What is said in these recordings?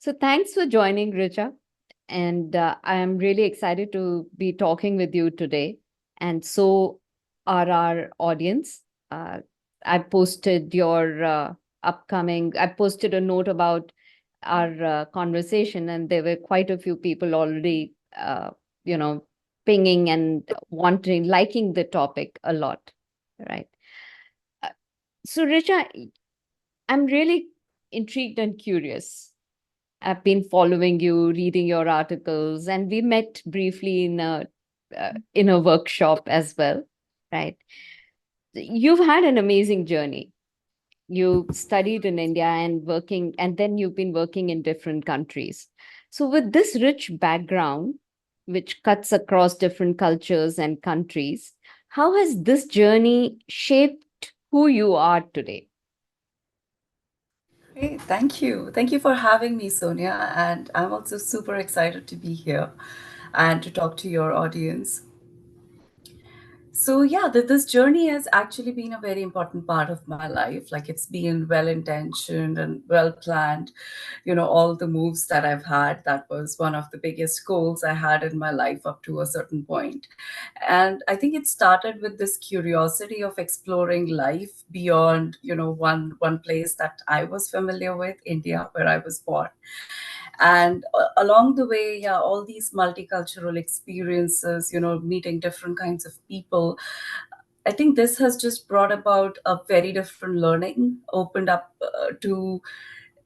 So thanks for joining, Richa. And I am really excited to be talking with you today. And so are our audience. Uh, I posted your I posted a note about our conversation, and there were quite a few people already, you know, pinging and wanting, liking the topic a lot. Right. Uh, so, Richa, I'm really intrigued and curious. I've been following you, reading your articles, and we met briefly in a workshop as well, right? You've had an amazing journey. You studied in India and then you've been working in different countries. So, with this rich background, which cuts across different cultures and countries, how has this journey shaped who you are today? Hey, thank you. Thank you for having me, Sonia. And I'm also super excited to be here and to talk to your audience. So, yeah, this journey has actually been a very important part of my life. Like, it's been well intentioned and well planned. All the moves that I've had, that was one of the biggest goals I had in my life up to a certain point. And I think it started with this curiosity of exploring life beyond, one place that I was familiar with, India, where I was born. And along the way, yeah, all these multicultural experiences, meeting different kinds of people, I think this has just brought about a very different learning, opened up to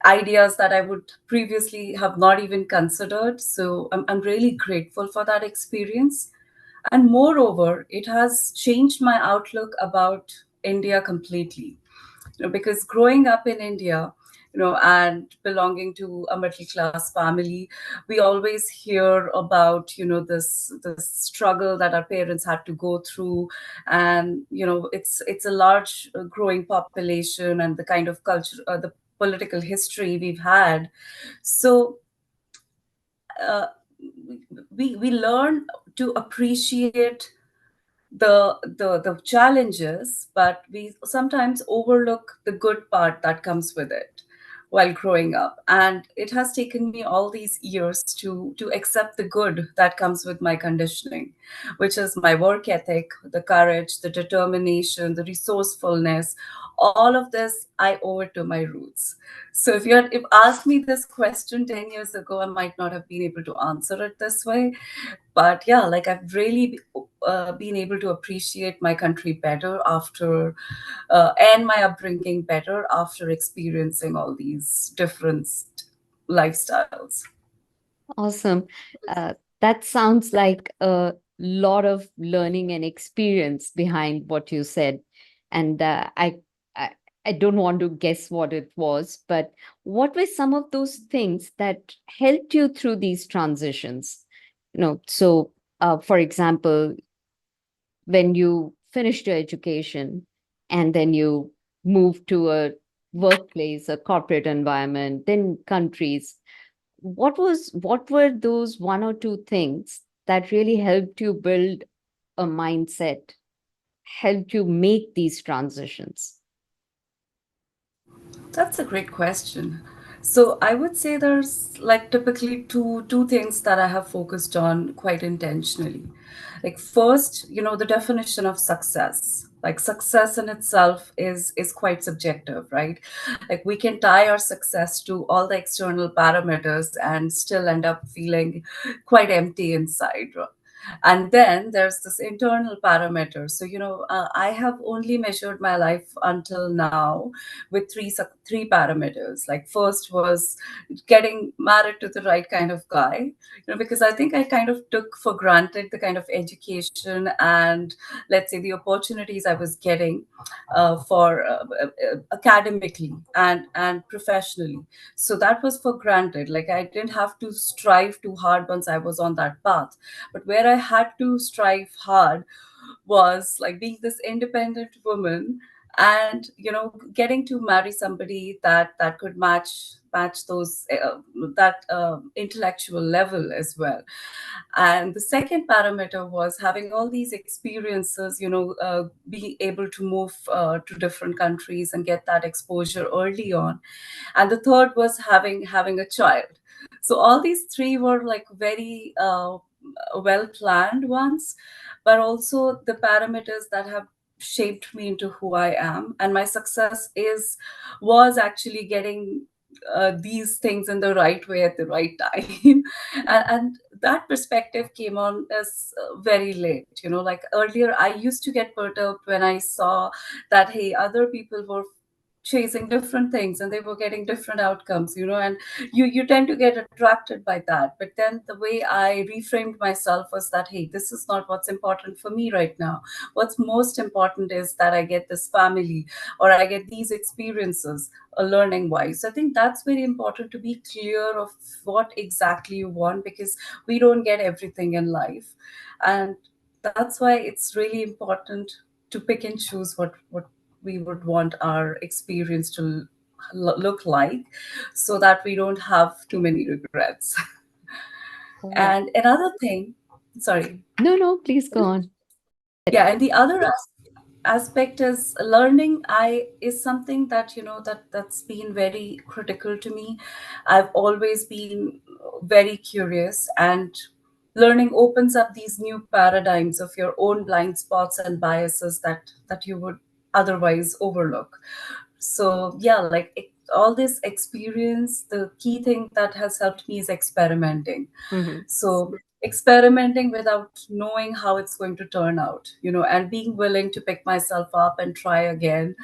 ideas that I would previously have not even considered. So I'm really grateful for that experience. And moreover, it has changed my outlook about India completely. Because growing up in India, and belonging to a middle class family, we always hear about, this struggle that our parents had to go through. And, it's a large growing population and the kind of culture, the political history we've had. So uh, we learn to appreciate the challenges, but we sometimes overlook the good part that comes with it while growing up. And it has taken me all these years to accept the good that comes with my conditioning, which is my work ethic, the courage, the determination, the resourcefulness. All of this I owe it to my roots. So if asked me this question 10 years ago, I might not have been able to answer it this way. But yeah, like I've really been able to appreciate my country better after and my upbringing better after experiencing all these different lifestyles. Awesome. That sounds like a lot of learning and experience behind what you said. And I, I don't want to guess what it was, but what were some of those things that helped you through these transitions? For example, when you finished your education and then you moved to a workplace, a corporate environment, then countries, what were those one or two things that really helped you build a mindset, helped you make these transitions? That's a great question. So I would say there's like typically two things that I have focused on quite intentionally. Like first, the definition of success. Like success in itself is quite subjective, right? Like we can tie our success to all the external parameters and still end up feeling quite empty inside. And then there's this internal parameter. So I have only measured my life until now with three parameters. Like first was getting married to the right kind of guy, because I think I kind of took for granted the kind of education and, let's say, the opportunities I was getting for academically and professionally. So that was for granted. Like I didn't have to strive too hard once I was on that path. But where I had to strive hard was like being this independent woman, and getting to marry somebody that could match those that intellectual level as well. And the second parameter was having all these experiences, being able to move to different countries and get that exposure early on. And the third was having a child. So all these three were like very well planned ones, but also the parameters that have shaped me into who I am. And my success is was actually getting these things in the right way at the right time. And that perspective came on as very late. Like earlier, I used to get perturbed when I saw that, hey, other people were chasing different things and they were getting different outcomes, and you tend to get attracted by that. But then the way I reframed myself was that, hey, this is not what's important for me right now. What's most important is that I get this family, or I get these experiences, learning wise. So I think that's very important to be clear of what exactly you want, because we don't get everything in life. And that's why it's really important to pick and choose what we would want our experience to look like, so that we don't have too many regrets. All right. And another thing, sorry. No, no, please go on. Yeah, and the other aspect is learning I is something that, that's been very critical to me. I've always been very curious, and learning opens up these new paradigms of your own blind spots and biases that you would otherwise overlook. So yeah, like all this experience, the key thing that has helped me is experimenting. Mhm. So experimenting without knowing how it's going to turn out, and being willing to pick myself up and try again,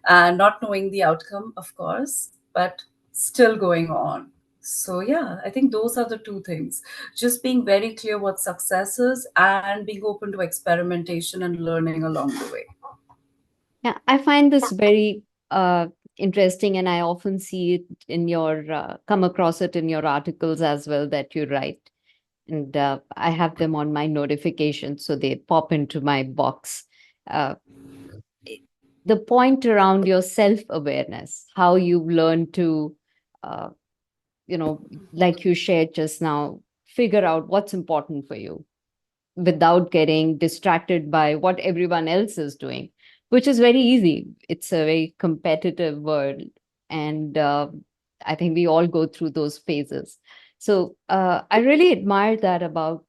and not knowing the outcome, of course, but still going on. So yeah, I think those are the two things. Just being very clear what success is, and being open to experimentation and learning along the way. Yeah, I find this very interesting, and I often see it in come across it in your articles as well that you write. And I have them on my notifications, so they pop into my box. Uh, i- the point around your self awareness, how you've learned to, uh, like you shared just now, figure out what's important for you without getting distracted by what everyone else is doing, which is very easy. It's a very competitive world. And I think we all go through those phases. So I really admire that about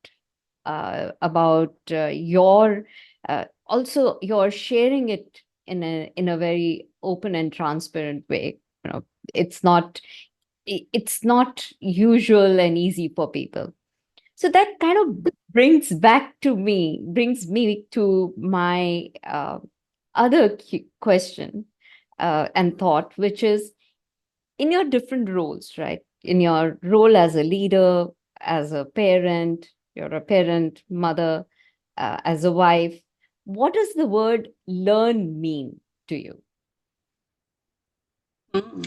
your also your sharing it in a very open and transparent way. It's not it's not usual and easy for people. So that kind of brings me to my other question and thought, which is in your different roles, right? In your role as a leader, as a parent, you're a parent, mother, as a wife, what does the word learn mean to you?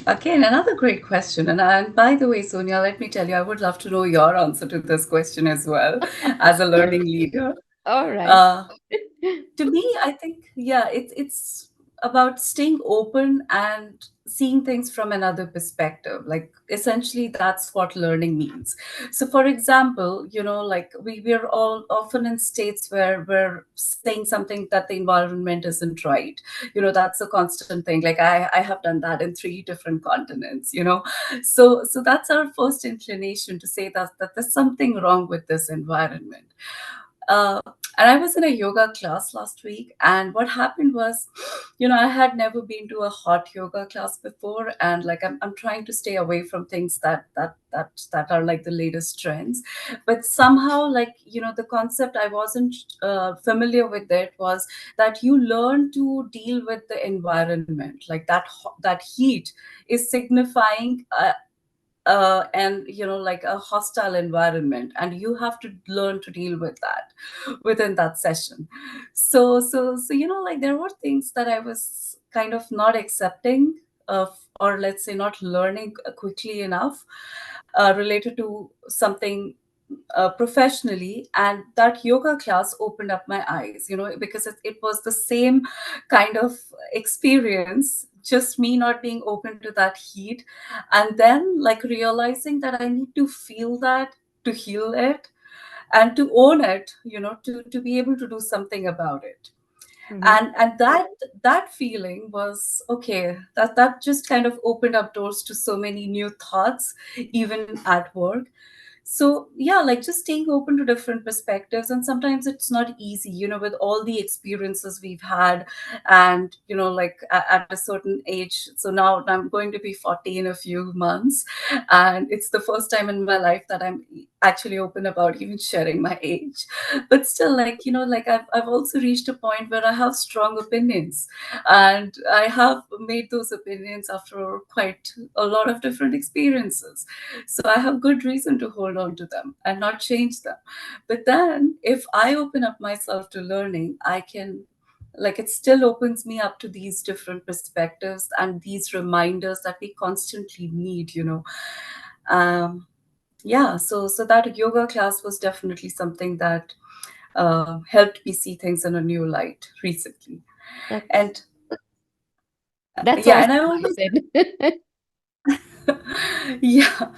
Again, another great question. And by the way, Sonia, let me tell you, I would love to know your answer to this question as well, as a learning leader. All right. Uh, to me, I think, yeah, it's about staying open and seeing things from another perspective. Like essentially, that's what learning means. So, for example, like we're all often in states where we're saying something that the environment isn't right. That's a constant thing. Like I have done that in three different continents. So that's our first inclination to say that there's something wrong with this environment. uh, and I was in a yoga class last week, and what happened was, I had never been to a hot yoga class before, and like I'm trying to stay away from things that are like the latest trends. But somehow, like, the concept I wasn't familiar with it was that you learn to deal with the environment, like that heat is signifying and like a hostile environment, and you have to learn to deal with that within that session. So like there were things that I was kind of not accepting of, or let's say not learning quickly enough, related to something professionally. And that yoga class opened up my eyes, because it was the same kind of experience, just me not being open to that heat, and then like realizing that I need to feel that to heal it, and to own it, to be able to do something about it. Mhm. And that feeling was okay, that just kind of opened up doors to so many new thoughts, even at work. So yeah, like just staying open to different perspectives. And sometimes it's not easy, with all the experiences we've had. And like at a certain age, so now I'm going to be 40 in a few months, and it's the first time in my life that I'm actually open about even sharing my age. But still, like like I've also reached a point where I have strong opinions, and I have made those opinions after quite a lot of different experiences. So I have good reason to hold on to them and not change them. But then if I open up myself to learning, I can, like, it still opens me up to these different perspectives and these reminders that we constantly need, um yeah. So that yoga class was definitely something that helped me see things in a new light recently. That's And that's yeah, awesome, and I I always said. yeah.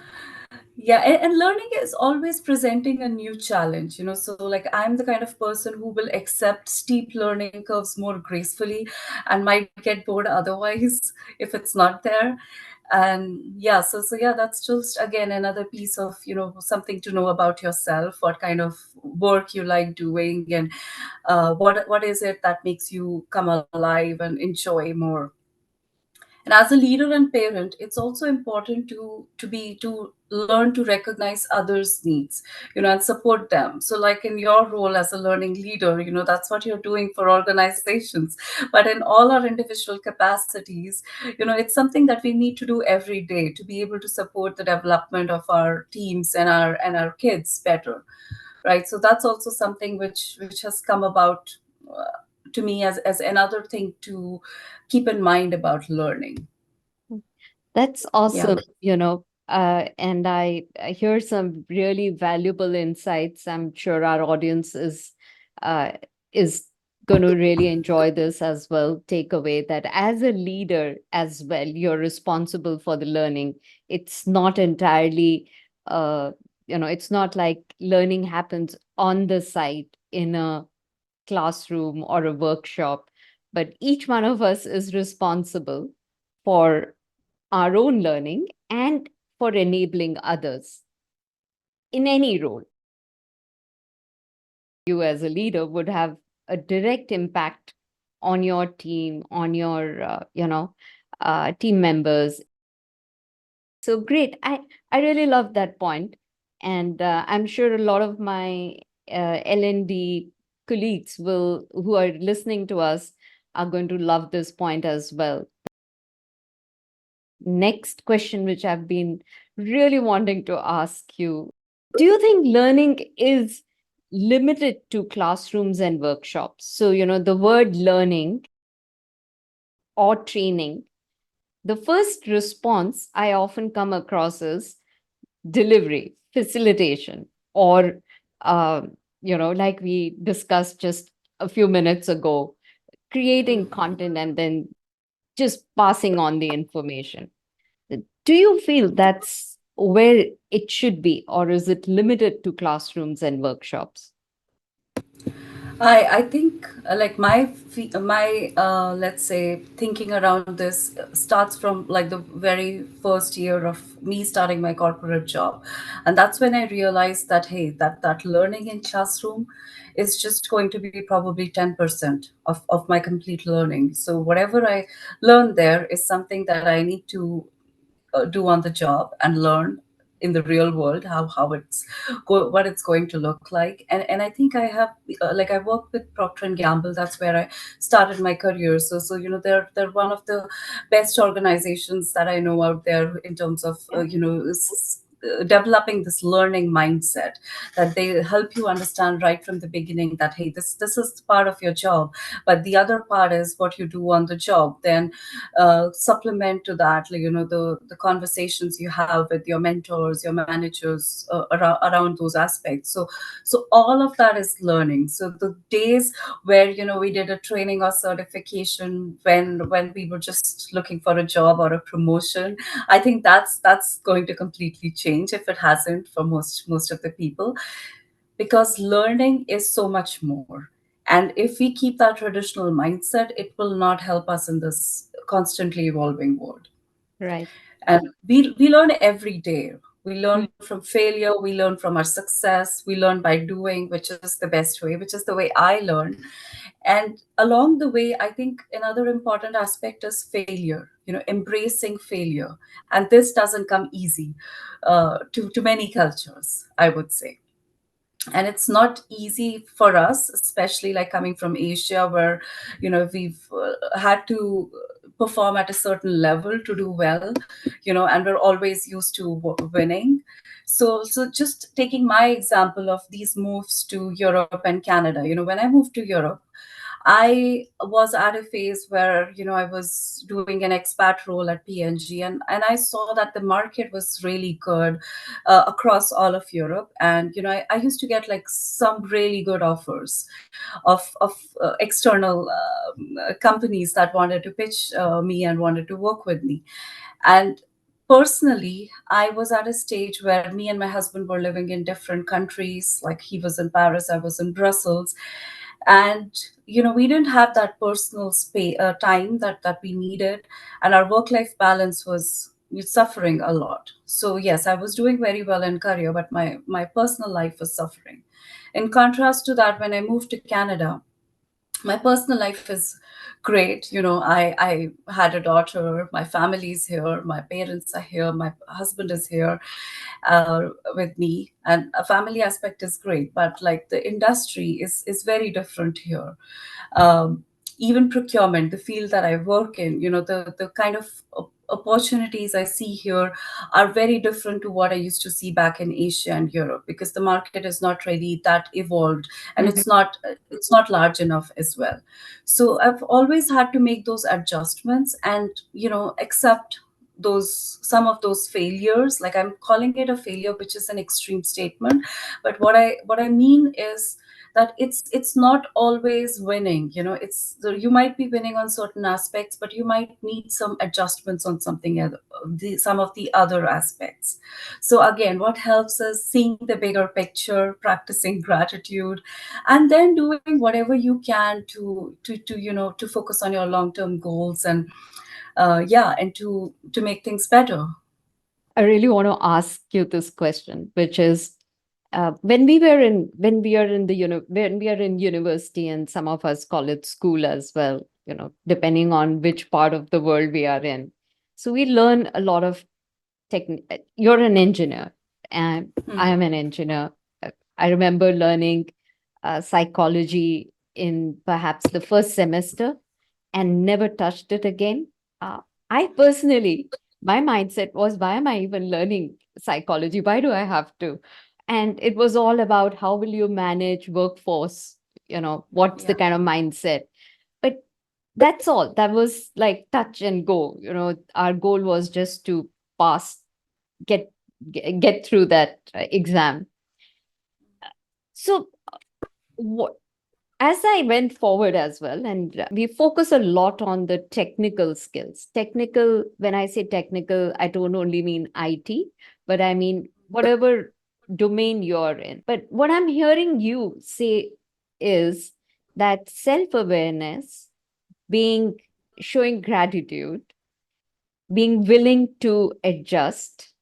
Yeah, and learning is always presenting a new challenge, so like I'm the kind of person who will accept steep learning curves more gracefully and might get bored otherwise if it's not there. And yeah, so yeah, that's just again another piece of, something to know about yourself, what kind of work you like doing, and what is it that makes you come alive and enjoy more. And as a leader and parent, it's also important to learn to recognize others needs, and support them. So like in your role as a learning leader, that's what you're doing for organizations. But in all our individual capacities, it's something that we need to do every day to be able to support the development of our teams and our kids better, right? So that's also something which has come about to me as another thing to keep in mind about learning. That's Yeah. awesome, and I hear some really valuable insights. I'm sure our audience uh, is going to really enjoy this as well. Take away that as a leader as well, you're responsible for the learning. It's not entirely, uh, it's not like learning happens on the site in a classroom or a workshop, but each one of us is responsible for our own learning and for enabling others in any role. You, as a leader, would have a direct impact on your team, on your, team members. So great. I really love that point. And I'm sure a lot of my L&D colleagues who are listening to us are going to love this point as well. Next question, which I've been really wanting to ask you. Do you think learning is limited to classrooms and workshops? So, the word learning or training, the first response I often come across is delivery, facilitation, or, uh, like we discussed just a few minutes ago, creating content and then just passing on the information. Do you feel that's where it should be, or is it limited to classrooms and workshops? I think like my let's say thinking around this starts from like the very first year of me starting my corporate job. And that's when I realized that hey, that learning in classroom is just going to be probably 10% of my complete learning. So whatever I learn there is something that I need to do on the job and learn in the real world how what it's going to look like. And I think I have like I worked with Procter and Gamble. That's where I started my career. So they're one of the best organizations that I know out there in terms of Yeah. developing this learning mindset, that they help you understand right from the beginning that hey, this is part of your job, but the other part is what you do on the job. Then supplement to that, like, the conversations you have with your mentors, your managers, around those aspects. So all of that is learning. So the days where we did a training or certification when we were just looking for a job or a promotion, I think that's going to completely change if it hasn't for most of the people, because learning is so much more. And if we keep that traditional mindset, it will not help us in this constantly evolving world. Right. And we learn every day. We learn Mm. from failure, we learn from our success, we learn by doing, which is the best way, which is the way I learn. And along the way, I think another important aspect is failure, embracing failure. And this doesn't come easy to many cultures, I would say. And it's not easy for us, especially like coming from Asia, where we've had to perform at a certain level to do well, and we're always used to winning. So just taking my example of these moves to Europe and Canada, when I moved to Europe, I was at a phase where, I was doing an expat role at PNG, and I saw that the market was really good across all of Europe. And, I used to get like some really good offers of external companies that wanted to pitch me and wanted to work with me. And personally, I was at a stage where me and my husband were living in different countries. Like he was in Paris, I was in Brussels. And we didn't have that personal space time that we needed, and our work life balance was suffering a lot. So yes, I was doing very well in career, but my personal life was suffering. In contrast to that, when I moved to Canada, my personal life is great. I had a daughter, my family's here, my parents are here, my husband is here with me, and a family aspect is great, but like the industry is very different here. um, Even procurement, the field that I work in, the kind of opportunities I see here are very different to what I used to see back in Asia and Europe, because the market is not really that evolved, and Mhm. it's not large enough as well. So I've always had to make those adjustments and accept those some of those failures. Like, I'm calling it a failure, which is an extreme statement, but what I mean is that it's not always winning. It's you might be winning on certain aspects, but you might need some adjustments on some of the other aspects. So again, what helps is seeing the bigger picture, practicing gratitude, and then doing whatever you can to focus on your long term goals, and yeah, and to make things better. I really want to ask you this question, which is when we are in the when we are in university, and some of us call it school as well, depending on which part of the world we are in. So we learn a lot of you're an engineer, and I am an engineer. I remember learning psychology in perhaps the first semester and never touched it again. Uh, I personally, my mindset was, why am I even learning psychology? Why do I have to? And it was all about how will you manage workforce? What's the Yeah. kind of mindset? But that's all. That was like touch and go. Our goal was just to pass, get get through that exam. So, what as I went forward as well, and we focus a lot on the technical skills. Technical, when I say technical, I don't only mean IT, but I mean whatever domain you're in. But what I'm hearing you say is that self awareness, being showing gratitude, being willing to adjust,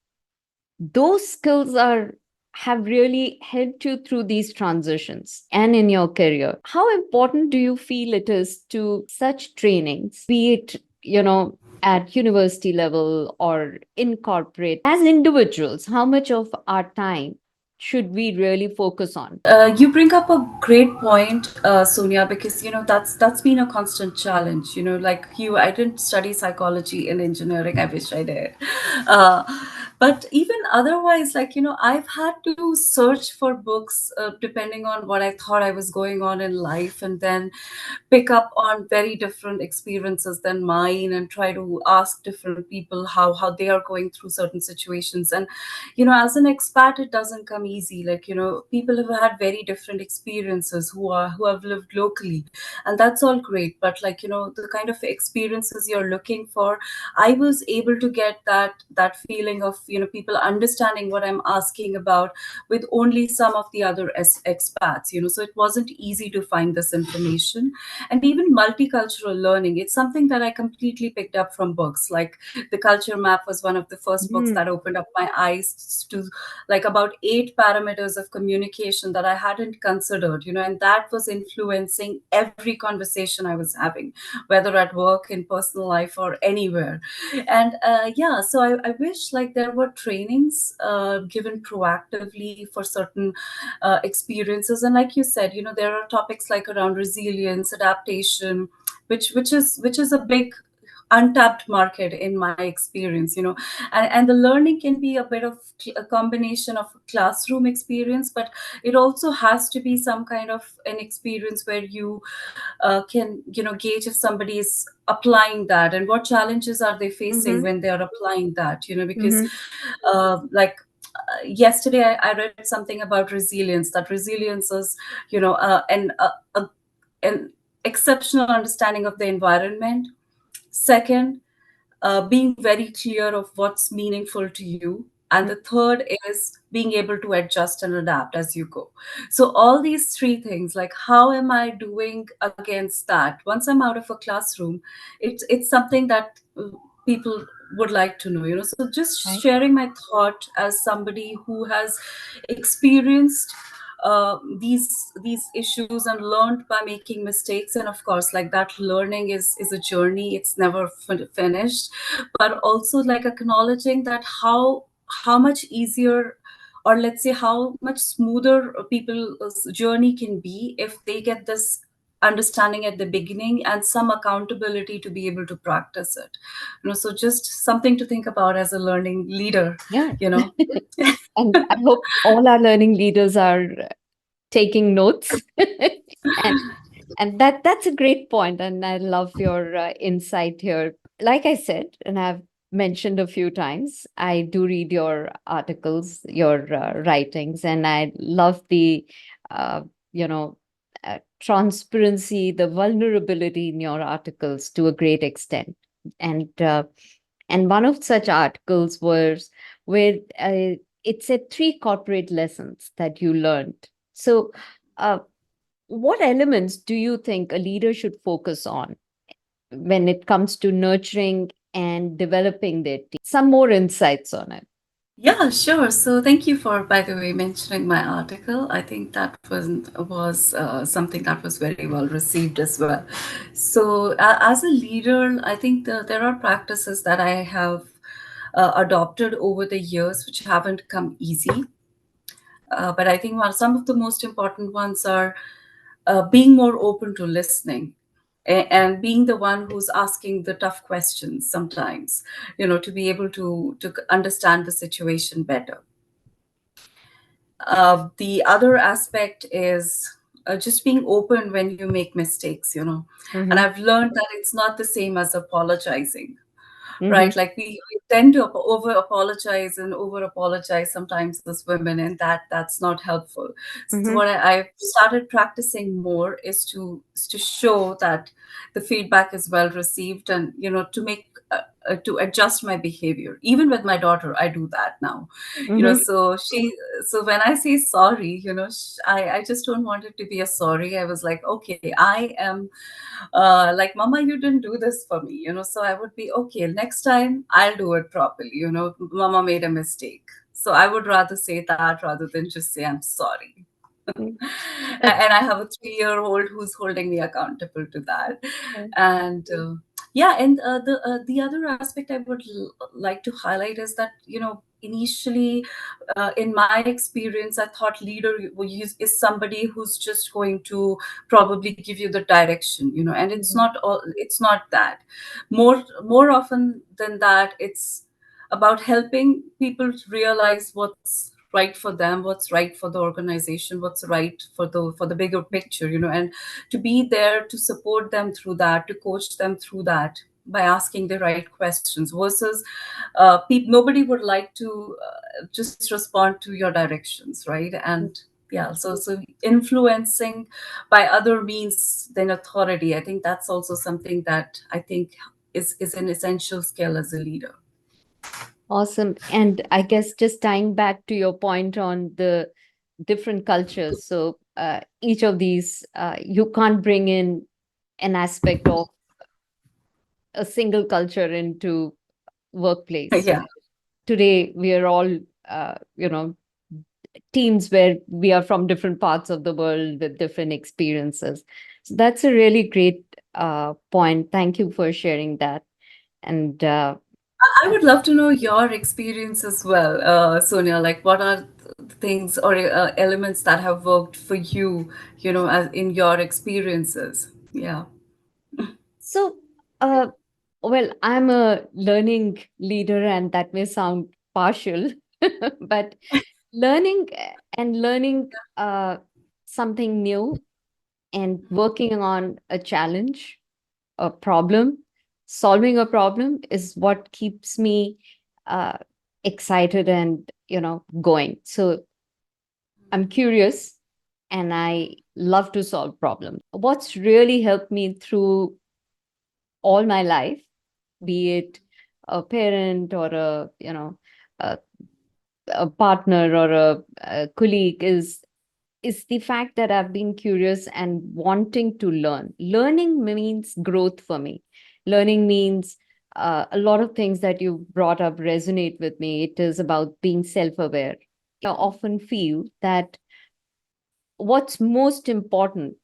those skills are have really helped you through these transitions and in your career. How important do you feel it is to such trainings, be it at university level or in corporate? As individuals, how much of our time should we really focus on? You bring up a great point, Sonia, because that's been a constant challenge. Like you, I didn't study psychology in engineering. I wish I did, uh, but even otherwise, like I've had to search for books depending on what I thought I was going on in life, and then pick up on very different experiences than mine, and try to ask different people how they are going through certain situations. And as an expat, it doesn't come easy. Like people have had very different experiences who have lived locally, and that's all great. But like the kind of experiences you're looking for, I was able to get that feeling of people understanding what I'm asking about with only some of the other expats. So it wasn't easy to find this information. And even multicultural learning, it's something that I completely picked up from books. Like the Culture Map was one of the first books Mm, that opened up my eyes to like about 8 parameters of communication that I hadn't considered, and that was influencing every conversation I was having, whether at work, in personal life, or anywhere. And yeah, so I wish like there were trainings given proactively for certain experiences. And like you said, there are topics like around resilience, adaptation, which is a big untapped market in my experience. And the learning can be a bit of a combination of classroom experience, but it also has to be some kind of an experience where you can gauge if somebody is applying that and what challenges are they facing mm-hmm, when they are applying that. Because mm-hmm, like yesterday I read something about resilience, that resilience is an exceptional understanding of the environment. Second, being very clear of what's meaningful to you. And the third is being able to adjust and adapt as you go. So, all these three things, like how am I doing against that? Once I'm out of a classroom, it's something that people would like to know. So just right. sharing my thought as somebody who has experienced these issues and learned by making mistakes. And of course, like that learning is a journey, it's never finished. But also like acknowledging that how much easier, or let's say how much smoother people's journey can be if they get this understanding at the beginning and some accountability to be able to practice it. So just something to think about as a learning leader Yeah. you know And I hope all our learning leaders are taking notes. and that's a great point, and I love your insight here. Like I said, and I've mentioned a few times, I do read your articles, your writings, and I love the uh, you know transparency, the vulnerability in your articles to a great extent. And uh, and one of such articles was where it said three corporate lessons that you learned. So uh, what elements do you think a leader should focus on when it comes to nurturing and developing their team? Some more insights on it. Yeah, sure. So thank you for, by the way, mentioning my article. I think that was something that was very well received as well. So as a leader, I think there are practices that I have adopted over the years, which haven't come easy. But I think some of the most important ones are being more open to listening, and being the one who's asking the tough questions sometimes, to be able to understand the situation better. The other aspect is just being open when you make mistakes. And Mm-hmm. I've learned that it's not the same as apologizing, Mm-hmm. right? Like we tend to over apologize and over apologize sometimes as women, and that's not helpful. So Mm-hmm. what I've started practicing more is to show that the feedback is well received, and to make to adjust my behavior. Even with my daughter, I do that now. Mm-hmm. So when I say sorry, I just don't want it to be a sorry. I was like, okay, I am like, mama, you didn't do this for me. So I would be, okay, next time I'll do it properly. Mama made a mistake. So I would rather say that rather than just say I'm sorry. And I have a 3-year-old who's holding me accountable to that. And yeah, and the other aspect I would like to highlight is that, initially, in my experience, I thought leader is somebody who's just going to probably give you the direction, and it's not that. More often than that, it's about helping people realize what's right for them, what's right for the organization, what's right for the bigger picture, and to be there to support them through that, to coach them through that by asking the right questions, versus nobody would like to just respond to your directions, right? And yeah, so influencing by other means than authority, I think that's also something that I think is an essential skill as a leader. Awesome. And I guess just tying back to your point on the different cultures. So each of these, you can't bring in an aspect of a single culture into workplace. Yeah. Today, we are all, teams where we are from different parts of the world with different experiences. So that's a really great point. Thank you for sharing that. And I would love to know your experience as well, Sonia. Like, what are the things or elements that have worked for you, as in your experiences? Yeah. so, uh, well, I'm a learning leader, and that may sound partial, but learning something new and working on a challenge, a problem, solving a problem is what keeps me uh, excited and going. So I'm curious and I love to solve problems. What's really helped me through all my life, be it a parent or a, a partner or a colleague, is the fact that I've been curious and wanting to learn. Learning means growth for me. Learning means a lot of things that you brought up resonate with me. It is about being self-aware. I often feel that what's most important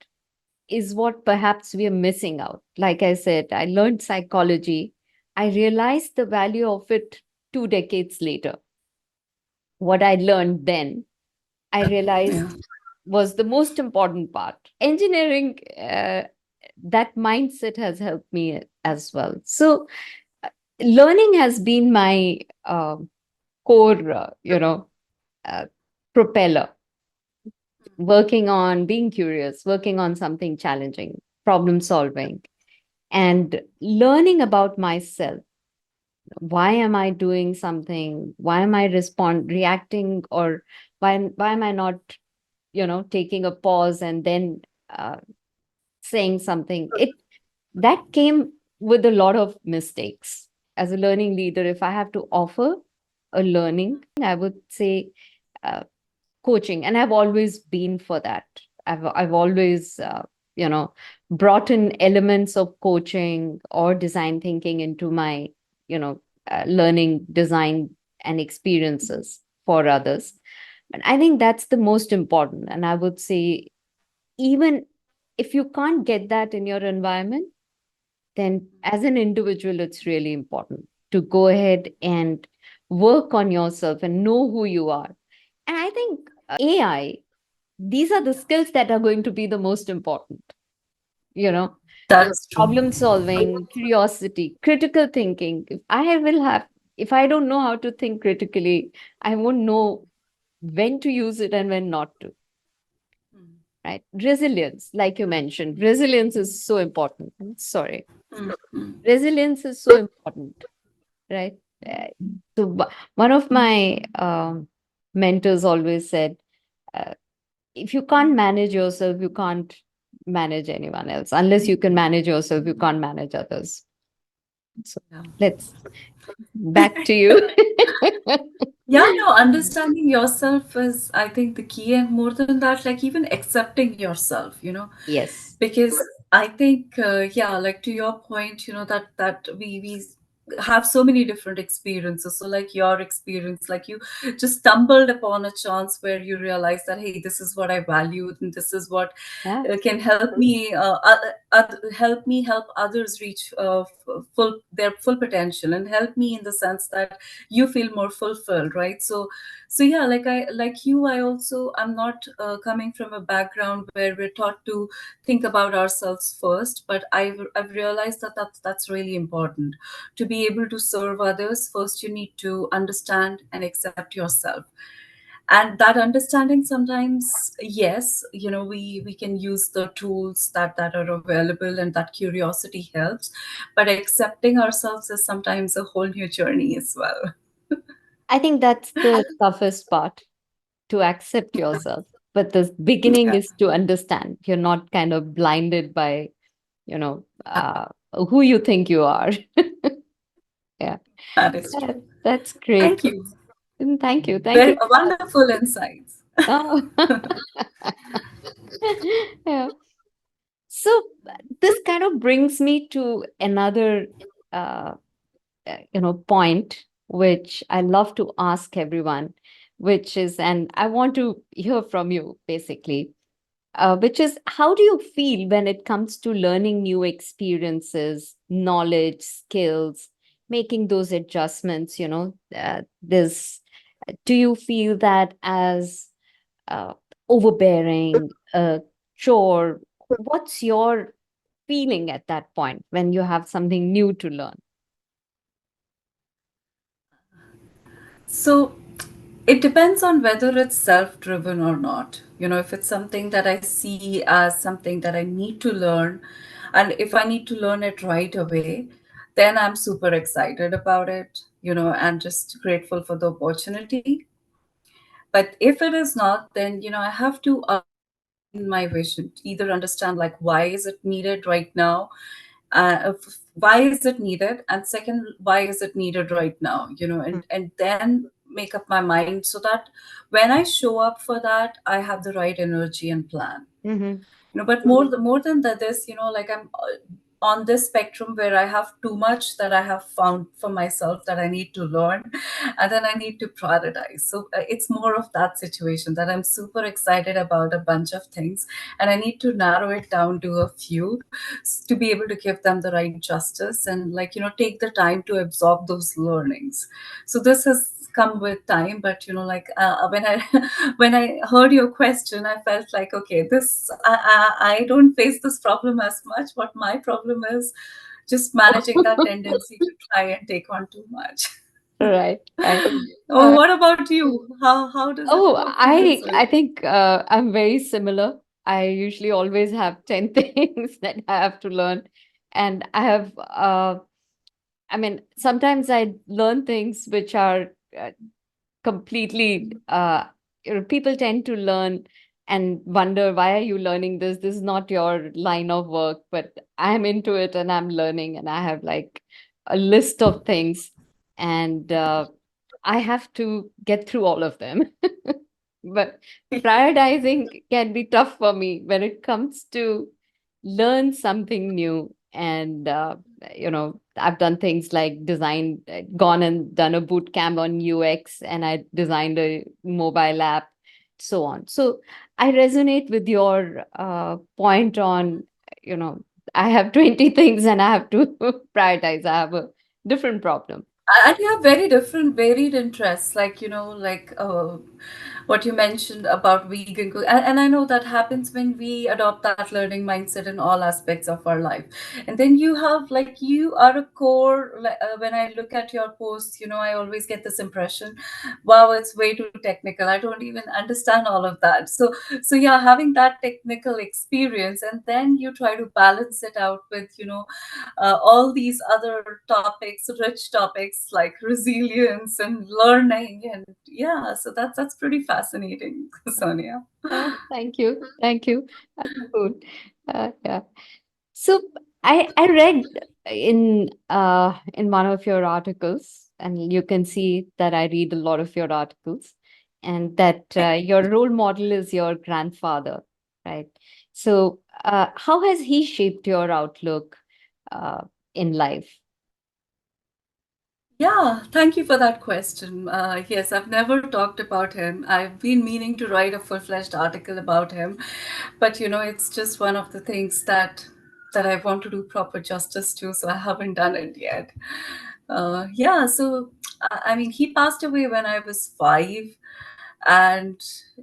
is what perhaps we are missing out. Like I said, I learned psychology. I realized the value of it 2 decades later. What I learned then, I Yeah. realized was the most important part. Engineering, that mindset has helped me as well. So, uh, learning has been my core, uh, propeller. Working on being curious, working on something challenging, problem solving, and learning about myself. Why am I doing something? Why am I reacting, or why am I not, taking a pause and then uh, saying something? It that came with a lot of mistakes. As a learning leader, if I have to offer a learning, I would say uh, coaching, and I've always been for that. I've always brought in elements of coaching or design thinking into my learning, design, and experiences for others. But I think that's the most important. And I would say, even if you can't get that in your environment, then as an individual, it's really important to go ahead and work on yourself and know who you are. And I think AI, these are the skills that are going to be the most important, you know, That's true. problem solving, curiosity, critical thinking. If I don't know how to think critically, I won't know when to use it and when not to, right? Resilience, like you mentioned, resilience is so important. Sorry. Resilience is so important, right? Uh, So, one of my mentors always said, uh, if you can't manage yourself, you can't manage anyone else. Unless you can manage yourself, you can't manage others. So, Yeah. let's back to you. Yeah, no, understanding yourself is, I think, the key, and more than that, like even accepting yourself, Yes. because I think, yeah, like to your point, that we have so many different experiences. So, like your experience, like you just stumbled upon a chance where you realize that, hey, this is what I valued, and this is what Yeah. can help me help others reach their full potential, and help me in the sense that you feel more fulfilled, right? So yeah, like you, I'm not coming from a background where we're taught to think about ourselves first, but I've realized that that's really important. To be able to serve others, first you need to understand and accept yourself. And that understanding, sometimes, yes, we can use the tools that are available, and that curiosity helps, but accepting ourselves is sometimes a whole new journey as well. I think that's the toughest part, to accept yourself. But the beginning Yeah, is to understand. You're not kind of blinded by, you know, who you think you are. Yeah. that is true. That's Thank great. you. Thank you. Thank Very you. wonderful insights. Oh. Yeah. So this kind of brings me to another, uh, point, which I love to ask everyone, which is, and I want to hear from you basically, which is how do you feel when it comes to learning new experiences, knowledge, skills, making those adjustments? This, do you feel that as uh, overbearing, chore? What's your feeling at that point when you have something new to learn? So it depends on whether it's self driven or not. If it's something that I see as something that I need to learn, and if I need to learn it right away, then I'm super excited about it, and just grateful for the opportunity. But if it is not, then, I have to align my vision, either understand like why is it needed right now, why is it needed, and second, why is it needed right now, and then make up my mind so that when I show up for that, I have the right energy and plan. Mm-hmm. But more than that, this, like I'm on this spectrum where I have too much that I have found for myself that I need to learn, and then I need to prioritize. So it's more of that situation that I'm super excited about a bunch of things, and I need to narrow it down to a few to be able to give them the right justice, and like, take the time to absorb those learnings. So this has come with time, but like, when I when I heard your question, I felt like, okay, this I don't face this problem as much. What my problem is just managing that tendency to try and take on too much. Right, right. Oh, what about you? How does it Oh, work for you, I Sonia? think I'm very similar. I usually always have 10 things that I have to learn. And I have, I mean, sometimes I learn things which are completely, people tend to learn and wonder, why are you learning this? This is not your line of work, but I'm into it and I'm learning, and I have like a list of things. And I have to get through all of them. But prioritizing can be tough for me when it comes to learn something new. And I've done things like gone and done a boot camp on UX, and I designed a mobile app, so on. So I resonate with your point on, you know I have 20 things and I have to prioritize. I have a different problem. And you have very different, varied interests, like, like what you mentioned about vegan cooking. And I know that happens when we adopt that learning mindset in all aspects of our life. And then you have, like, you are a core, like, when I look at your posts, I always get this impression, wow, it's way too technical. I don't even understand all of that. So yeah, having that technical experience, and then you try to balance it out with, all these other topics, rich topics like resilience and learning, and yeah, so that's pretty fascinating, Sonia. Thank you. Thank you. That's good. Yeah. So I read in one of your articles, and you can see that I read a lot of your articles, and that your role model is your grandfather, right? So how has he shaped your outlook uh, in life? Yeah, thank you for that question. Yes, I've never talked about him. I've been meaning to write a full-fledged article about him, but it's just one of the things that I want to do proper justice to, so I haven't done it yet. Yeah, so I mean, he passed away when I was 5, and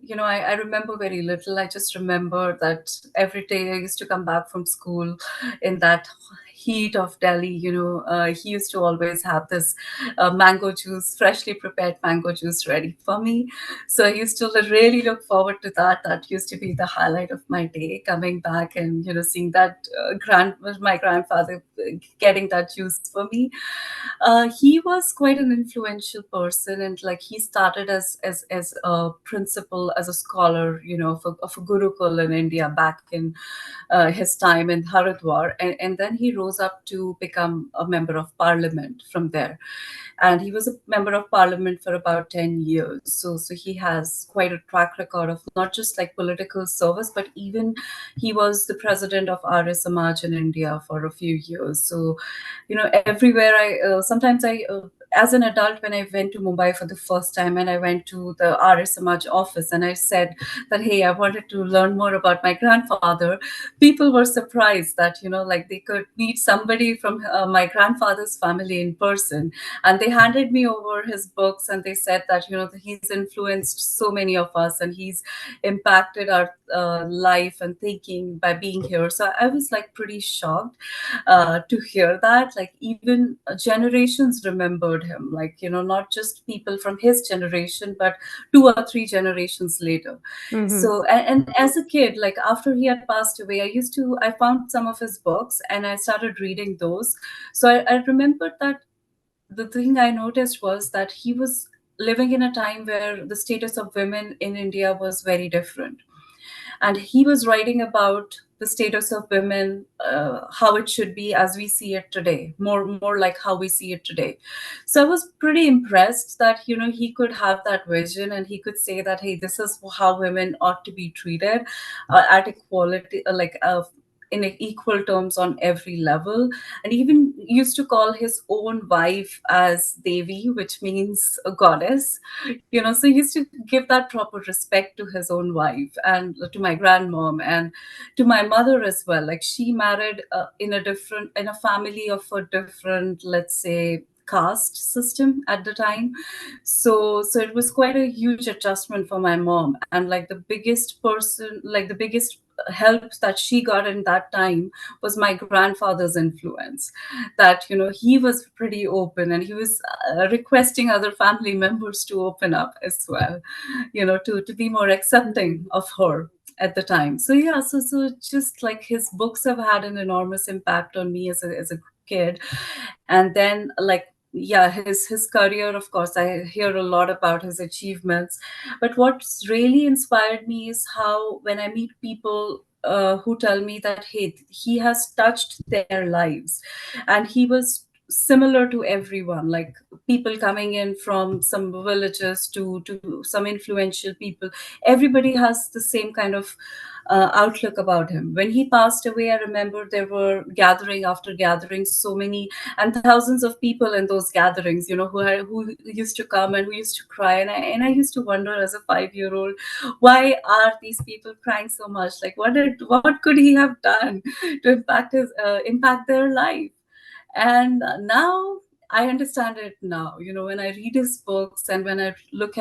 I remember very little. I just remember that every day I used to come back from school in that heat of Delhi. He used to always have this mango juice, freshly prepared mango juice ready for me. So I used to really look forward to that. That used to be the highlight of my day, coming back and seeing that my grandfather getting that juice for me. He was quite an influential person, and like, he started as a principal, as a scholar, of a gurukul in India back in his time in Haridwar, and then he rose up to become a member of parliament from there. and he was a member of parliament for about 10 years. So he has quite a track record of not just like political service, but even he was the president of Arya Samaj in India for a few years. So everywhere I sometimes I as an adult, when I went to Mumbai for the first time and I went to the Arya Samaj office and I said that, hey, I wanted to learn more about my grandfather, people were surprised that, like they could meet somebody from my grandfather's family in person. And they handed me over his books and they said that, he's influenced so many of us and he's impacted our life and thinking by being here. So I was like pretty shocked to hear that. Like even generations remembered him, like, not just people from his generation, but 2 or 3 generations later. Mm-hmm. So and as a kid, like after he had passed away, I found some of his books and I started reading those. So I remembered that the thing I noticed was that he was living in a time where the status of women in India was very different, and he was writing about the status of women, how it should be as we see it today, more like how we see it today. So I was pretty impressed that he could have that vision and he could say that, hey, this is how women ought to be treated, at equality, in equal terms on every level. And even used to call his own wife as Devi, which means a goddess. So he used to give that proper respect to his own wife and to my grandmom and to my mother as well. Like she married in a family of a different, let's say, caste system at the time. So it was quite a huge adjustment for my mom, and like the biggest help that she got in that time was my grandfather's influence. That he was pretty open and he was requesting other family members to open up as well, to be more accepting of her at the time. So yeah, so just like his books have had an enormous impact on me as a kid. And then, like, yeah, his career, of course, I hear a lot about his achievements. But what's really inspired me is how when I meet people who tell me that, hey, he has touched their lives, and he was similar to everyone, like people coming in from some villages to some influential people. Everybody has the same kind of outlook about him. When he passed away, I remember there were gathering after gathering, so many and thousands of people in those gatherings, who used to come and who used to cry. And I used to wonder as a 5-year-old, why are these people crying so much? Like, what could he have done to impact their life? And now I understand it now, when I read his books and when I look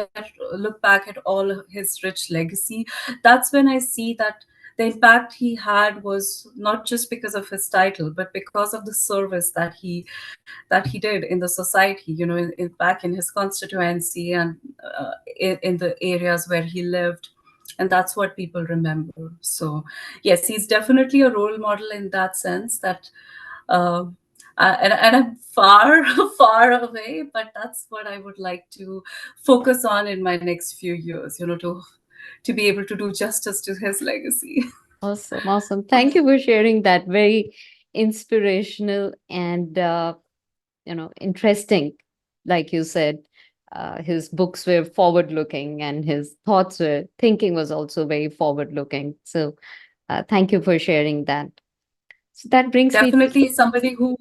back at all his rich legacy. That's when I see that the impact he had was not just because of his title, but because of the service that he did in the society, back in his constituency and in the areas where he lived. And that's what people remember. So yes, he's definitely a role model in that sense. That uh, and I'm far far away, but that's what I would like to focus on in my next few years, to be able to do justice to his legacy. Awesome, awesome. Thank you for sharing that. Very inspirational and interesting. Like you said, his books were forward looking and his thinking was also very forward looking. So thank you for sharing that. So that brings me to Definitely somebody who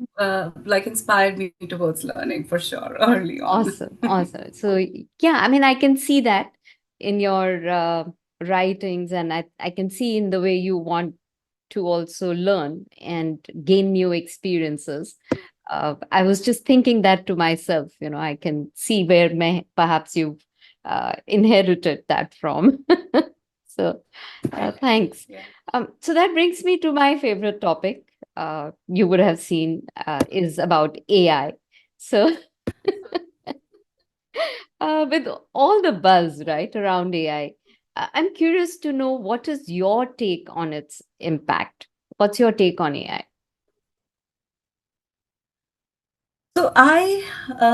like inspired me towards learning for sure early on. awesome, awesome. So yeah, I mean, I can see that in your writings, and I can see in the way you want to also learn and gain new experiences. I was just thinking that to myself, I can see where perhaps you've inherited that from. So, thanks. Yeah. So that brings me to my favorite topic. You would have seen is about AI. So, with all the buzz right around AI, I'm curious to know what is your take on its impact. What's your take on AI? So I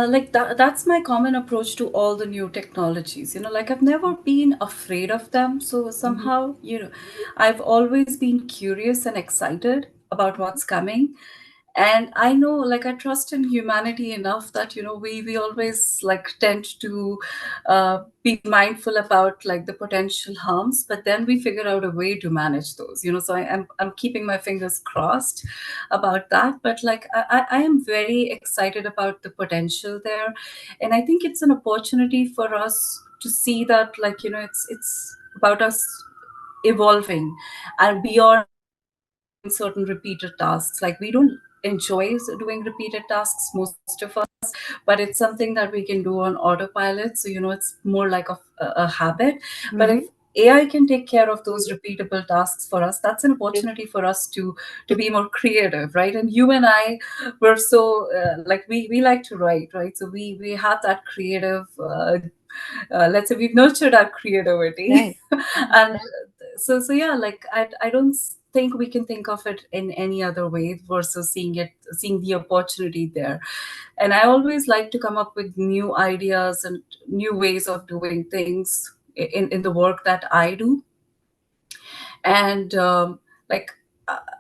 like that. That's my common approach to all the new technologies. Like I've never been afraid of them. So Mhm. somehow, I've always been curious and excited about what's coming. And I know, like, I trust in humanity enough that, we always like tend to be mindful about like the potential harms, but then we figure out a way to manage those, so I'm keeping my fingers crossed about that. But like, I am very excited about the potential there, and I think it's an opportunity for us to see that, like, it's about us evolving and beyond doing certain repeated tasks. Like, we don't enjoy doing repeated tasks, most of us, but it's something that we can do on autopilot. So, it's more like a habit. But if Mhm. AI can take care of those repeatable tasks for us, that's an opportunity for us to be more creative, right? And you and I, we're so like, we like to write, right? So we have that creative let's say we've nurtured our creativity. Right. And so yeah, like, I don't think we can think of it in any other way versus seeing the opportunity there. And I always like to come up with new ideas and new ways of doing things in the work that I do. And like,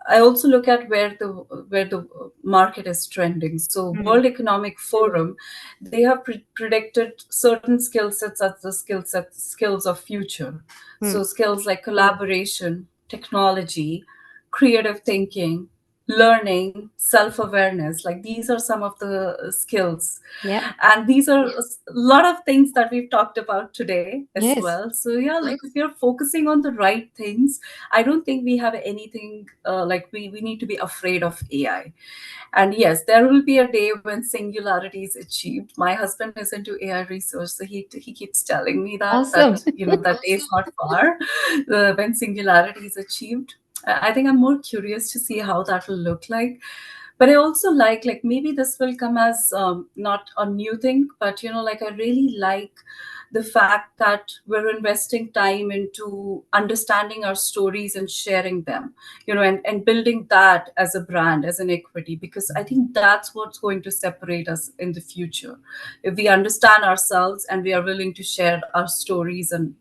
I also look at where the market is trending. So Mm, World Economic Forum, they have predicted certain skill sets as the skills of future. So mm. skills like collaboration, technology, creative thinking, learning, self-awareness, like, these are some of the skills. Yeah. And these are a lot of things that we've talked about today as Yes. well. So yeah, like, if you're focusing on the right things, I don't think we have anything like, we need to be afraid of AI. And yes, there will be a day when singularity is achieved. My husband is into AI research, so he keeps telling me that Awesome. that day is not far, when singularity is achieved. I think I'm more curious to see how that will look like. But I also like, maybe this will come as not a new thing, but like, I really like the fact that we're investing time into understanding our stories and sharing them, and building that as a brand, as an equity, because I think that's what's going to separate us in the future. If we understand ourselves and we are willing to share our stories and,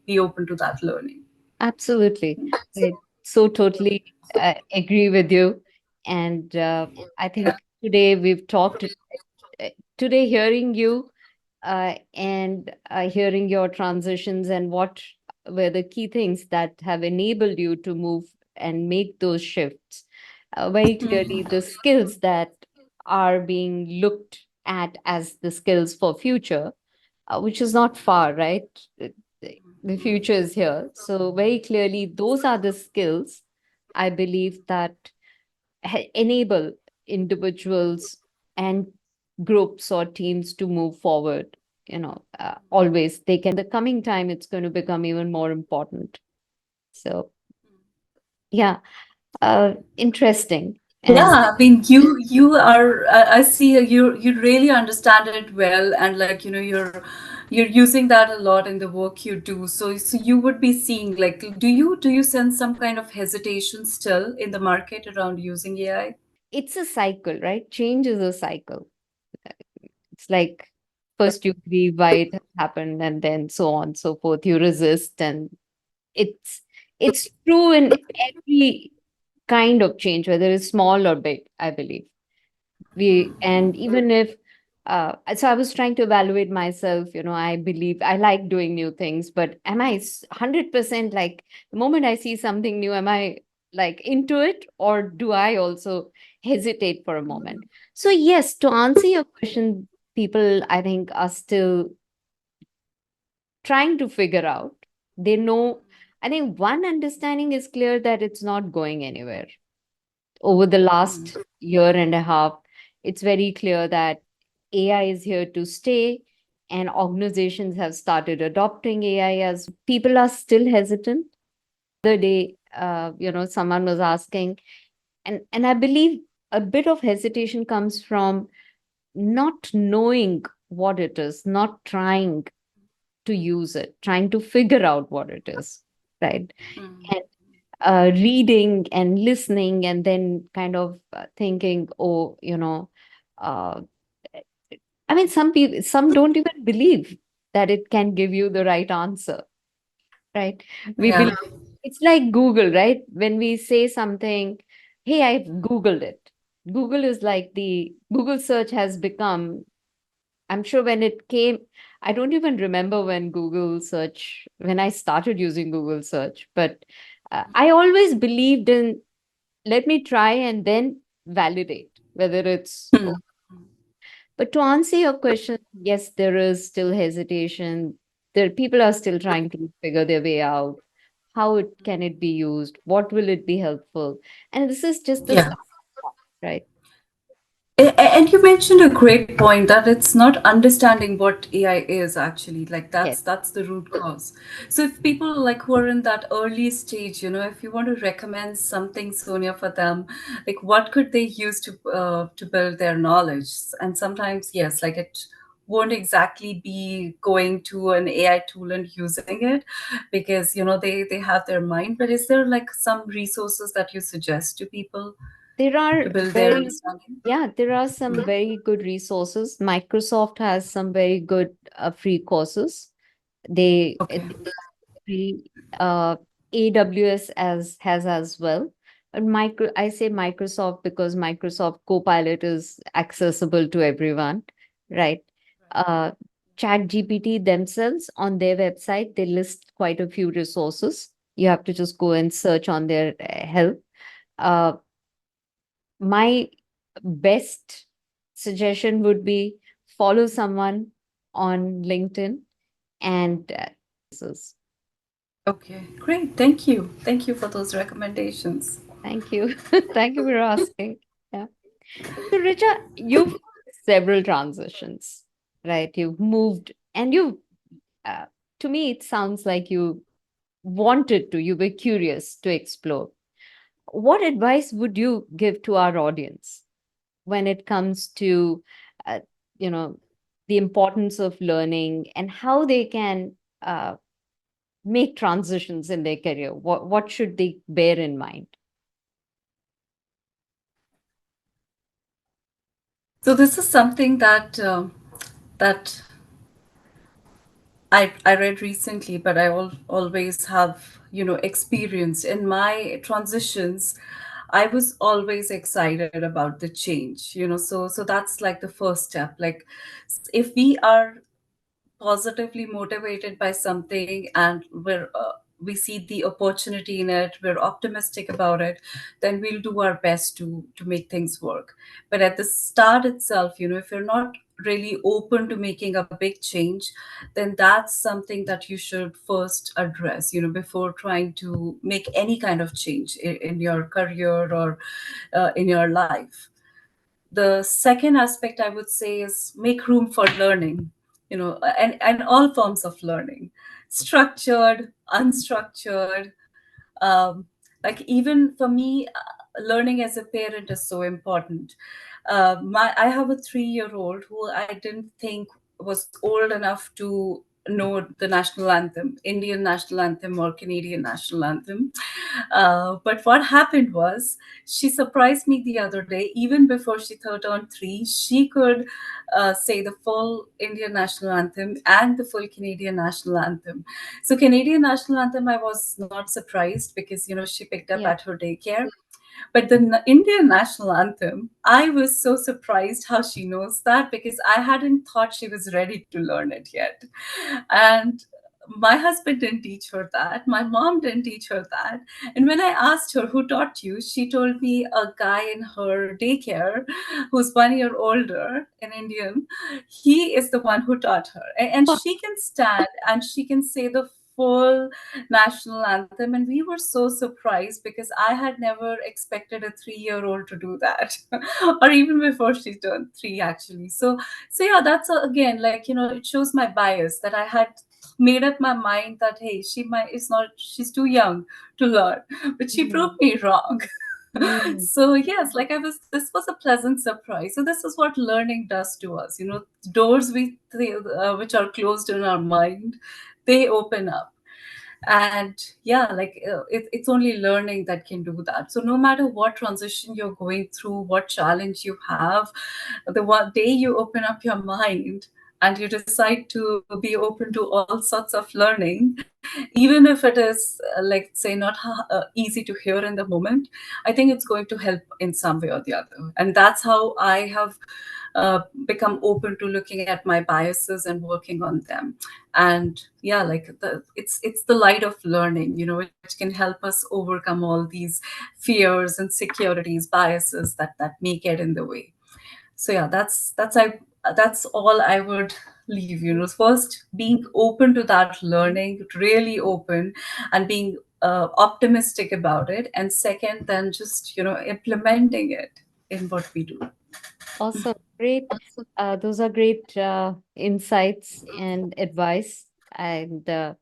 be open to that learning. Absolutely. I so totally agree with you. And I think today we've talked, today hearing you and hearing your transitions and what were the key things that have enabled you to move and make those shifts. Very clearly, the skills that are being looked at as the skills for future, which is not far, right? The future is here. So very clearly, those are the skills I believe that enable individuals and groups or teams to move forward. Always they can. The coming time, it's going to become even more important. So yeah, interesting. And Yeah, I mean, you are. I see you really understand it well, and like, you're using that a lot in the work you do. So you would be seeing, like, do you sense some kind of hesitation still in the market around using AI? it's a cycle, right? Change is a cycle. It's like first you grieve why it has happened, and then so on, so forth. You resist, and it's it's true in every kind of change, whether it's small or big, I believe. And even if so I was trying to evaluate myself. I believe I like doing new things, but am I 100% like the moment I see something new, am I like into it, or do I also hesitate for a moment? So yes, to answer your question, people I think are still trying to figure out. They know, I think one understanding is clear, that it's not going anywhere. Over the last year and a half, it's very clear that AI is here to stay, and organizations have started adopting AI as people are still hesitant. The day, someone was asking, and I believe a bit of hesitation comes from not knowing what it is, not trying to use it, trying to figure out what it is, right? And reading and listening, and then kind of thinking, oh, uh, I mean, some people, some don't even believe that it can give you the right answer, right? We Yeah. believe it's like Google, right? When we say something, hey, I've Googled it. Google is like the Google search has become, I'm sure when it came, I don't even remember when Google search, when I started using Google search, but I always believed in let me try and then validate whether it's. Hmm. But to answer your question, yes, there is still hesitation. There, people are still trying to figure their way out. How it can it be used? What will it be helpful? And this is just the Yeah. start, right? And you mentioned a great point that it's not understanding what AI is actually, like Yes. that's the root cause. So if people like who are in that early stage, if you want to recommend something, Sonia, for them, like what could they use to build their knowledge? And sometimes yes, like it won't exactly be going to an AI tool and using it because they have their mind. But is there like some resources that you suggest to people There to are build their very, understanding? yeah, there are some very good resources. Microsoft has some very good free courses. Okay. They free. AWS as has as well. But I say Microsoft because Microsoft Copilot is accessible to everyone, right? Uh, Chat GPT themselves on their website, they list quite a few resources. You have to just go and search on their help. Uh, my best suggestion would be follow someone on LinkedIn and Okay, great. Thank you. Thank you for those recommendations. thank you. Thank you for asking. Yeah. So, Richa, you've several transitions, right? You've moved and uh, to me, it sounds like you were curious to explore. What advice would you give to our audience when it comes to, uh, you know, the importance of learning and how they can uh, make transitions in their career? What should they bear in mind? So this is something that I read recently, but I always have experienced in my transitions. I was always excited about the change. So that's like the first step. Like if we are positively motivated by something and we see the opportunity in it, we're optimistic about it, then we'll do our best to make things work. But at the start itself, if you're not really open to making a big change, then that's something that you should first address, before trying to make any kind of change in your career or in your life. The second aspect I would say is make room for learning, and all forms of learning, structured, unstructured. um, like even for me, learning as a parent is so important. I have a 3-year-old who I didn't think was old enough to know the national anthem, Indian national anthem or Canadian national anthem. But what happened was she surprised me the other day. Even before she turned 3, she could say the full Indian national anthem and the full Canadian national anthem. So Canadian national anthem, I was not surprised because she picked up Yeah. at her daycare. But the Indian national anthem, I was so surprised how she knows that because I hadn't thought she was ready to learn it yet. And my husband didn't teach her that. My mom didn't teach her that. And when I asked her who taught you, she told me a guy in her daycare who's 1 year older, an Indian. He is the one who taught her. And she can stand and she can say the full national anthem. And we were so surprised because I had never expected a 3-year-old to do that, or even before she turned 3, actually. So yeah, that's again, like, it shows my bias that I had made up my mind that hey, she might is not she's too young to learn, but she Mm, proved me wrong. mm, So yes, like this was a pleasant surprise. So this is what learning does to us. Doors which are closed in our mind, they open up. And yeah, like it's only learning that can do that. So no matter what transition you're going through, what challenge you have, the one day you open up your mind and you decide to be open to all sorts of learning, even if it is, like, say, not easy to hear in the moment, I think it's going to help in some way or the other. And that's how I have become open to looking at my biases and working on them. And yeah, like it's the light of learning, which can help us overcome all these fears, insecurities, biases that may get in the way. So yeah, that's all I would leave. First, being open to that learning, really open, and being optimistic about it. And second, then just implementing it in what we do. Awesome. Great. Those are great insights and advice. And uh,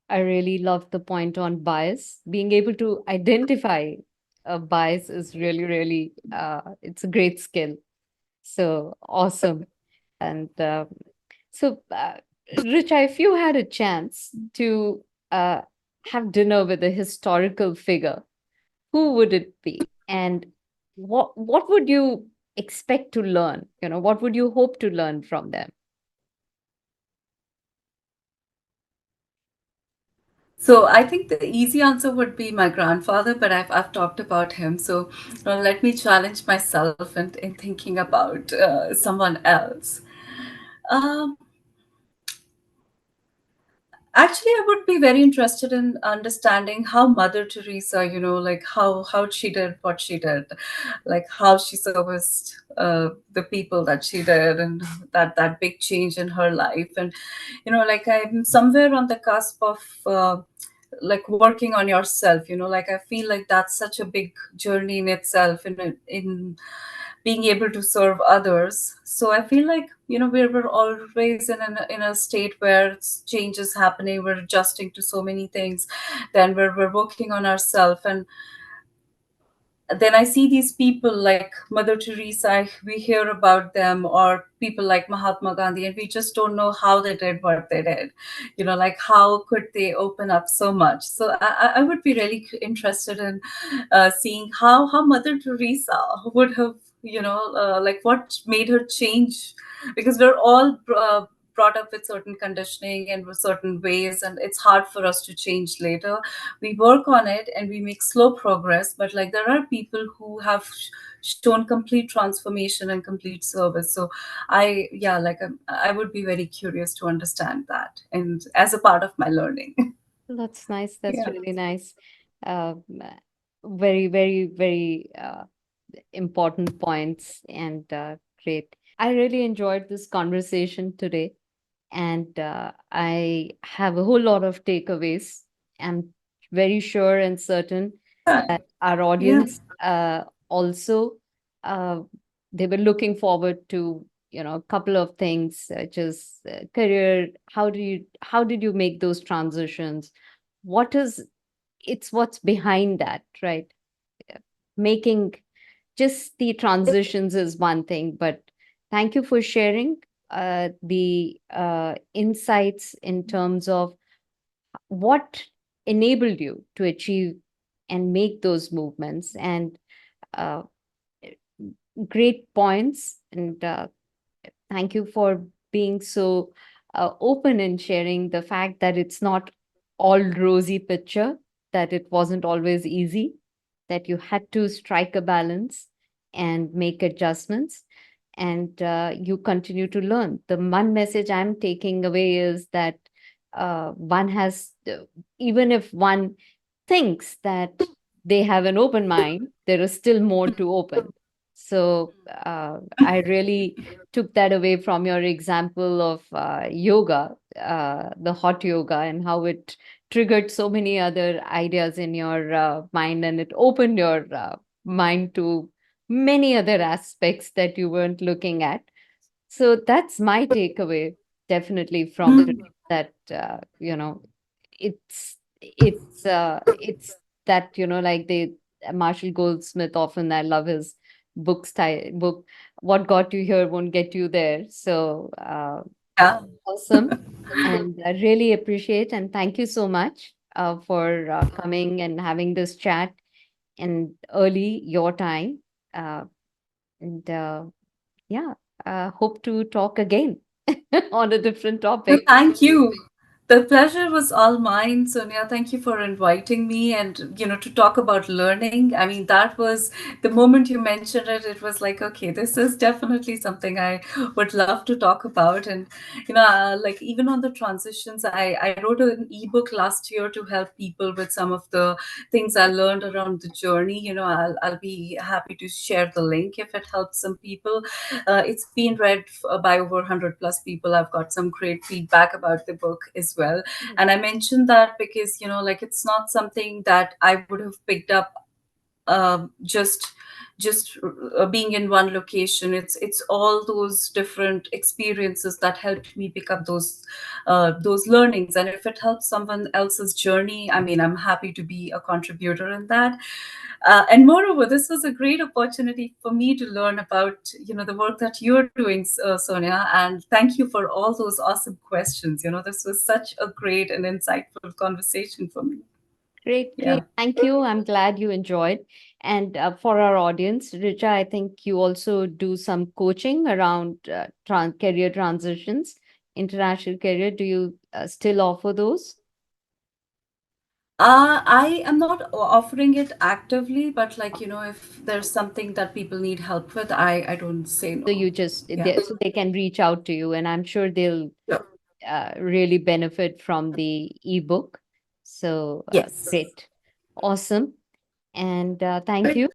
I really love the point on bias. Being able to identify a bias is really, really, it's a great skill. So awesome. And Richa, if you had a chance to uh, have dinner with a historical figure, who would it be? And what would you expect to learn? What would you hope to learn from them? So I think the easy answer would be my grandfather, but I've talked about him. So let me challenge myself in thinking about someone else. Um, Actually, I would be very interested in understanding how Mother Teresa, like how she did what she did, like how she serviced the people that she did, and that big change in her life. And like I'm somewhere on the cusp of like working on yourself. Like I feel like that's such a big journey in itself, in being able to serve others. So I feel like we're always in a state where change is happening, we're adjusting to so many things, then we're working on ourselves. And then I see these people like Mother Teresa, we hear about them, or people like Mahatma Gandhi, and we just don't know how they did what they did. Like how could they open up so much? So I would be really interested in seeing how Mother Teresa would have, like what made her change, because we're all brought up with certain conditioning and with certain ways, and it's hard for us to change later. We work on it and we make slow progress, but like there are people who have shown complete transformation and complete service. So yeah, like I would be very curious to understand that, and as a part of my learning. That's nice. That's Yeah. really nice. Very, very, very important points and great. I really enjoyed this conversation today, and I have a whole lot of takeaways. I'm very sure and certain that our Yeah. audience also uh, they were looking forward to a couple of things, such as career. How did you make those transitions? What is it's what's behind that, right? Making just the transitions is one thing, but thank you for sharing the insights in terms of what enabled you to achieve and make those movements, and uh, great points. And thank you for being so open in sharing the fact that it's not all rosy picture, that it wasn't always easy, that you had to strike a balance and make adjustments, and you continue to learn. The one message I'm taking away is that one has, even if one thinks that they have an open mind, there is still more to open. So I really took that away from your example of yoga, the hot yoga, and how it triggered so many other ideas in your mind, and it opened your mind to many other aspects that you weren't looking at. So that's my takeaway, definitely from today. That it's that like the Marshall Goldsmith, often I love his book, "What got you here won't get you there." So Yeah. awesome, and I really appreciate and thank you so much for coming and having this chat and early your time. And yeah, hope to talk again. on a different No, topic. thank you. The pleasure was all mine, Sonia. Thank you for inviting me and, to talk about learning. I mean, that was the moment you mentioned it, it was like, okay, this is definitely something I would love to talk about. And, like even on the transitions, I wrote an ebook last year to help people with some of the things I learned around the journey. I'll be happy to share the link if it helps some people. It's been read by over 100 plus people. I've got some great feedback about the book as well. And I mentioned that because, like it's not something that I would have picked up just being in one location. It's all those different experiences that helped me pick up those learnings, and if it helps someone else's journey, I mean, I'm happy to be a contributor in that. And moreover, this was a great opportunity for me to learn about the work that you're doing, Sonia, and thank you for all those awesome questions. This was such a great and insightful conversation for me. Great, Yeah. great. Thank you. I'm glad you enjoyed. And for our audience, Richa, I think you also do some coaching around career transitions, international career. Do you still offer those? I am not offering it actively, but like, if there's something that people need help with, I don't say So no. you just Yeah. so they can reach out to you, and I'm sure they'll Sure. really benefit from the ebook. So Yes. great, awesome, and thank Great. you.